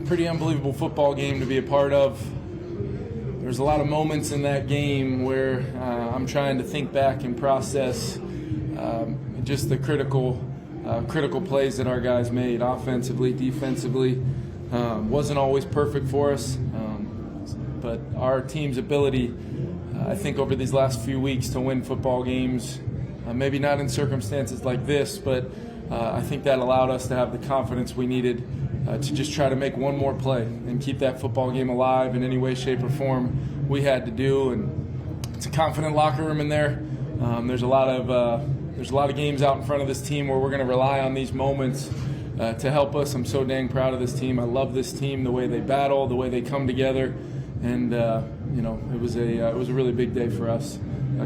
pretty unbelievable football game to be a part of. There's a lot of moments in that game where I'm trying to think back and process just the critical plays that our guys made, offensively, defensively. Wasn't always perfect for us, but our team's ability, I think, over these last few weeks to win football games, maybe not in circumstances like this, but I think that allowed us to have the confidence we needed to just try to make one more play and keep that football game alive in any way, shape, or form we had to do. And it's a confident locker room in there. There's a lot of games out in front of this team where we're going to rely on these moments to help us. I'm so dang proud of this team. I love this team, the way they battle, the way they come together, and it was a really big day for us,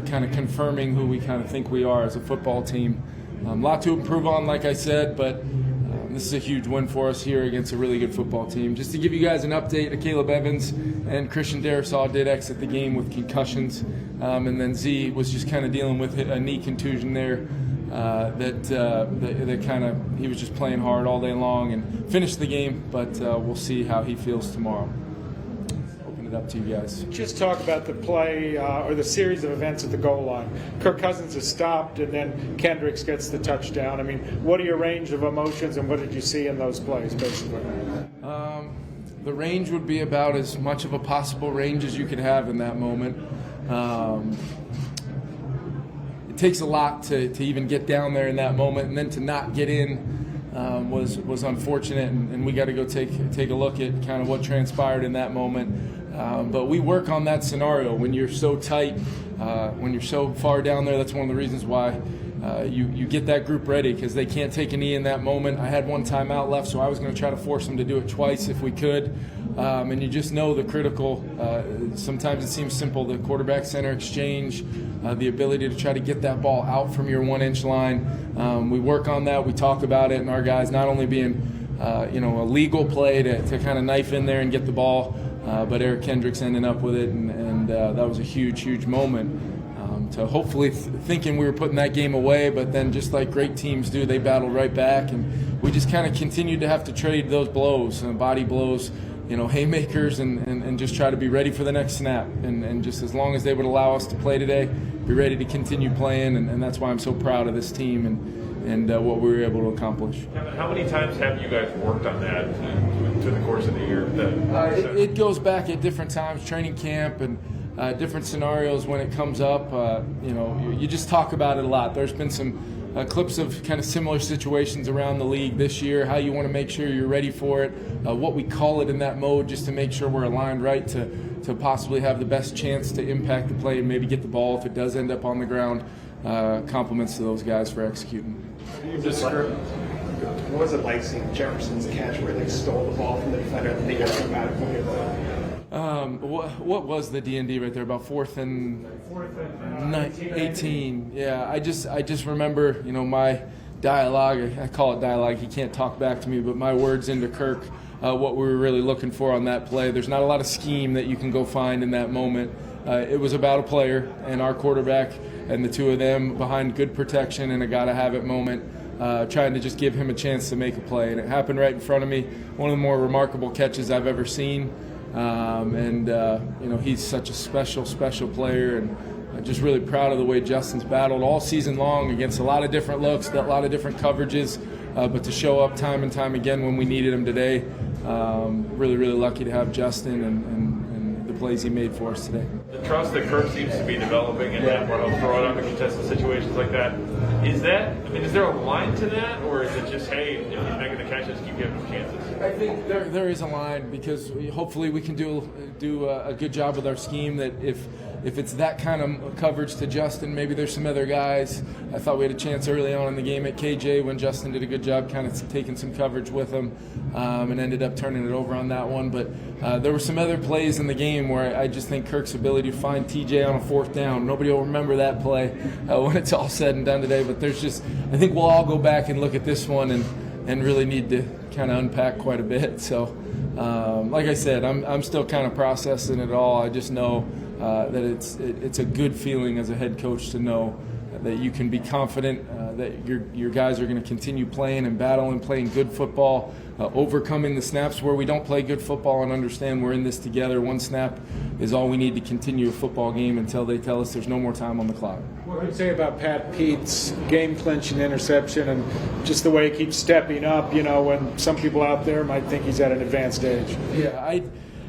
kind of confirming who we kind of think we are as a football team. A lot to improve on, like I said, but this is a huge win for us here against a really good football team. Just to give you guys an update, Caleb Evans and Christian Darisaw did exit the game with concussions, and then Z was just kind of dealing with a knee contusion there. That kind of, he was just playing hard all day long and finished the game, but we'll see how he feels tomorrow. Open it up to you guys. Just talk about the play or the series of events at the goal line. Kirk Cousins is stopped, and then Kendricks gets the touchdown. I mean, what are your range of emotions, and what did you see in those plays, basically? The range would be about as much of a possible range as you could have in that moment. It takes a lot to even get down there in that moment, and then to not get in was unfortunate, and we got to go take a look at kind of what transpired in that moment. But we work on that scenario when you're so tight, when you're so far down there. That's one of the reasons why you get that group ready, because they can't take a knee in that moment. I had one timeout left, so I was going to try to force them to do it twice if we could. And you just know the critical, sometimes it seems simple, the quarterback-center exchange, the ability to try to get that ball out from your 1-inch line. We work on that. We talk about it, and our guys not only being a legal play to kind of knife in there and get the ball, but Eric Kendricks ending up with it, and that was a huge, huge moment. To hopefully thinking we were putting that game away, but then just like great teams do, they battled right back, and we just kind of continued to have to trade those blows, body blows, haymakers, and just try to be ready for the next snap. And just as long as they would allow us to play today, be ready to continue playing, and that's why I'm so proud of this team and what we were able to accomplish. How many times have you guys worked on that through the course of the year? It goes back at different times, training camp and different scenarios when it comes up. You just talk about it a lot. There's been some clips of kind of similar situations around the league this year, how you want to make sure you're ready for it, what we call it in that mode, just to make sure we're aligned right to possibly have the best chance to impact the play and maybe get the ball if it does end up on the ground. Compliments to those guys for executing. What was it like seeing Jefferson's catch where they stole the ball from the defender and they got him out of what was the D&D right there? About fourth and 18. Yeah, I just remember, my dialogue. I call it dialogue. He can't talk back to me, but my words into Kirk, what we were really looking for on that play. There's not a lot of scheme that you can go find in that moment. It was about a player and our quarterback and the two of them behind good protection and a gotta-have-it moment, trying to just give him a chance to make a play. And it happened right in front of me. One of the more remarkable catches I've ever seen. He's such a special player, and just really proud of the way Justin's battled all season long against a lot of different looks, a lot of different coverages, but to show up time and time again when we needed him today. Really, really lucky to have Justin and the plays he made for us today. The trust that Kirk seems to be developing and that where he'll throw it on the contested situations like that, is there a line to that, or is it just, hey, he's making the catches, keep giving him chances? I think there is a line, because hopefully we can do a good job with our scheme, that if it's that kind of coverage to Justin, maybe there's some other guys. I thought we had a chance early on in the game at KJ when Justin did a good job kind of taking some coverage with him, and ended up turning it over on that one. But there were some other plays in the game where I just think Kirk's ability to find TJ on a fourth down, nobody will remember that play when it's all said and done today. But I think we'll all go back and look at this one and really need to kind of unpack quite a bit. So, like I said, I'm still kind of processing it all. I just know that it's a good feeling as a head coach to know that you can be confident that your guys are going to continue playing and battling, playing good football, overcoming the snaps where we don't play good football, and understand we're in this together. One snap is all we need to continue a football game until they tell us there's no more time on the clock. What would you say about Pat Pete's game-clinching interception and just the way he keeps stepping up, when some people out there might think he's at an advanced age? Yeah,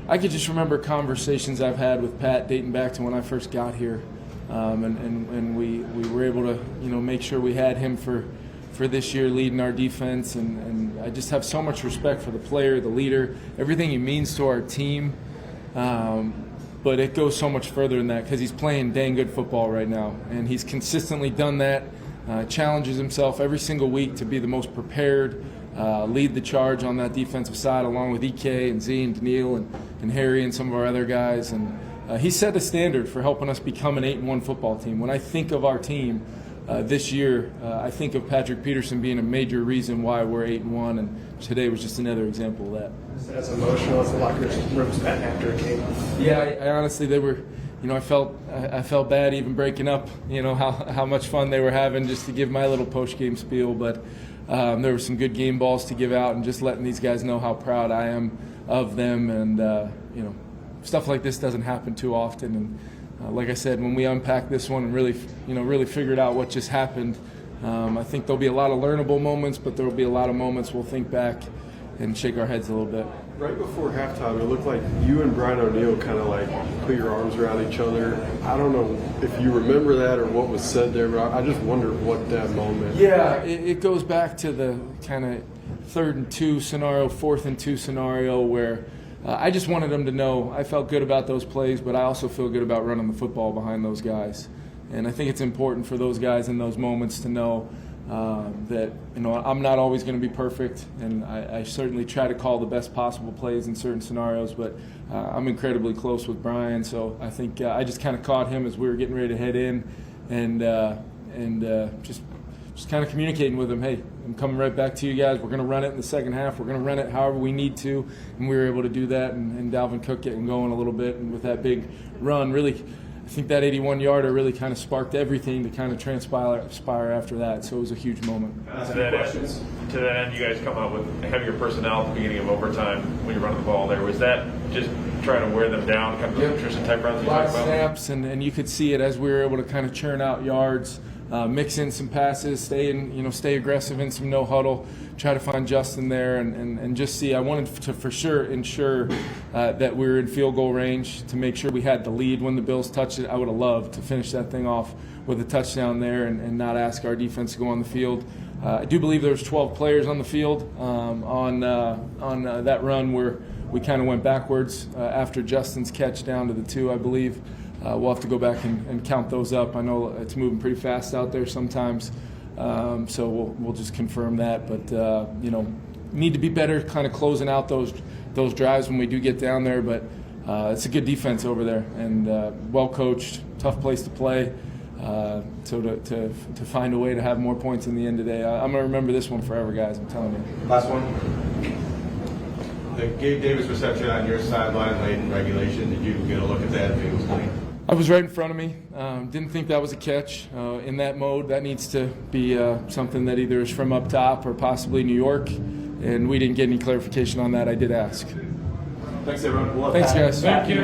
I could just remember conversations I've had with Pat dating back to when I first got here. And we were able to make sure we had him for this year leading our defense, and I just have so much respect for the player, the leader, everything he means to our team, but it goes so much further than that because he's playing dang good football right now, and he's consistently done that, challenges himself every single week to be the most prepared, lead the charge on that defensive side along with EK and Z and Daniil and Harry and some of our other guys, and he set the standard for helping us become an 8-1 football team. When I think of our team this year, I think of Patrick Peterson being a major reason why we're 8-1, and today was just another example of that. As emotional as the locker rooms after it came. Yeah, I honestly, they were. I felt bad even breaking up. How much fun they were having, just to give my little post-game spiel. But there were some good game balls to give out, and just letting these guys know how proud I am of them, and stuff like this doesn't happen too often, and like I said, when we unpack this one and really figured out what just happened, I think there'll be a lot of learnable moments, but there'll be a lot of moments we'll think back and shake our heads a little bit. Right before halftime, it looked like you and Brian O'Neill kind of put your arms around each other. I don't know if you remember that or what was said there, but I just wondered what that moment. Yeah, it goes back to the kind of 3rd and 2 scenario, 4th and 2 scenario where I just wanted them to know I felt good about those plays, but I also feel good about running the football behind those guys. And I think it's important for those guys in those moments to know that I'm not always going to be perfect, and I certainly try to call the best possible plays in certain scenarios, but I'm incredibly close with Brian, so I think I just kind of caught him as we were getting ready to head in, and just kind of communicating with him, hey, I'm coming right back to you guys. We're going to run it in the second half. We're going to run it however we need to, and we were able to do that, and Dalvin Cook getting going a little bit, and with that big run, really, I think that 81-yarder really kind of sparked everything to kind of transpire after that, so it was a huge moment. To that end, you guys come out with heavier personnel at the beginning of overtime when you're running the ball there. Was that just trying to wear them down, kind of the nutrition type runs you talked about? Snaps, and you could see it as we were able to kind of churn out yards, mix in some passes, stay aggressive in some no huddle, try to find Justin there, and just see. I wanted to for sure ensure that we were in field goal range to make sure we had the lead when the Bills touched it. I would have loved to finish that thing off with a touchdown there and not ask our defense to go on the field. I do believe there was 12 players on the field on that run where we kind of went backwards after Justin's catch down to the 2, I believe. We'll have to go back and count those up. I know it's moving pretty fast out there sometimes, so we'll just confirm that. But need to be better, kind of closing out those drives when we do get down there. But it's a good defense over there, and well coached, tough place to play. So to find a way to have more points in the end today, I'm gonna remember this one forever, guys. I'm telling you. Last one. The Gabe Davis reception on your sideline late in regulation. Did you get a look at that? It was clean. I was right in front of me. Didn't think that was a catch. In that mode, that needs to be something that either is from up top or possibly New York, and we didn't get any clarification on that. I did ask. Thanks, everyone. Thanks, guys. Thank you.